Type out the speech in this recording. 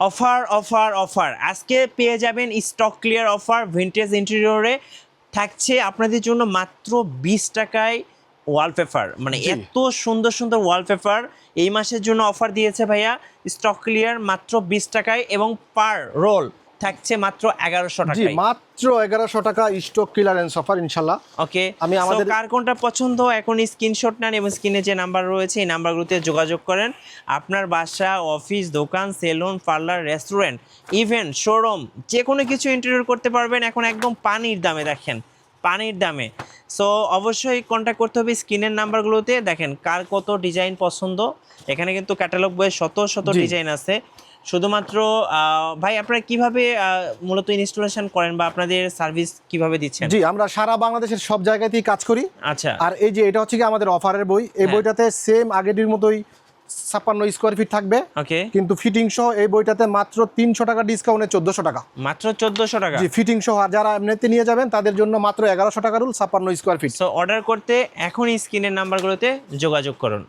Offer offer offer আজকে পেয়ে যাবেন স্টক ক্লিয়ার অফার ভিনটেজ ইন্টেরিয়রে থাকছে আপনাদের জন্য মাত্র 20 টাকায় ওয়ালপেপার, মানে জি। এত সুন্দর সুন্দর ওয়ালপেপার এই মাসের জন্য অফার দিয়েছে ভাইয়া স্টক ক্লিয়ার মাত্র 20 টাকায় এবং পার রোল থাকছে মাত্র 1100 জি টাকায়। মাত্র 1100 টাকা স্টক ক্লিয়ারেন্স অফার ইনশাল্লাহ। ওকে, আমি আমাদের কার কোনটা পছন্দ এখন স্ক্রিনশট নেন এবং স্ক্রিনে যে নাম্বার রয়েছে এই নাম্বারগুলোতে যোগাযোগ করেন। আপনার বাসা, অফিস, দোকান, salon, parlour, restaurant, event, showroom যে কোনো কিছু ইন্টেরিয়র করতে পারবেন এখন একদম পানির দামে। দেখেন পানির দামে। সো অবশ্যই কন্ট্যাক্ট করতে হবে স্ক্রিনের নাম্বারগুলোতে। দেখেন কার কত ডিজাইন পছন্দ, এখানে কিন্তু ক্যাটালগ বইয়ে শত শত জি। ডিজাইন আছে। শুধুমাত্র ভাই আপনারা কিভাবে মূলত ইনস্টলেশন করেন বা আপনাদের সার্ভিস কিভাবে দিচ্ছেন? জি আমরা সারা বাংলাদেশের সব জায়গাতেই কাজ করি। আচ্ছা, আর এই যে এটা হচ্ছে কি আমাদের অফারের বই, এই হ্যাঁ। বইটাতে সেম আগের মতোই 56 স্কোয়ার ফিট থাকবে, ওকে, কিন্তু ফিটিং সহ এই বইটাতে মাত্র 300 টাকা ডিসকাউন্টে 1400 টাকা। মাত্র 1400 টাকা। জি ফিটিং সহ। আর যারা এমনিতে নিয়ে যাবেন তাদের জন্য মাত্র 1100 টাকা rule 56 square feet. So order করতে এখন স্ক্রিনের নাম্বারগুলোতে যোগাযোগ করুন।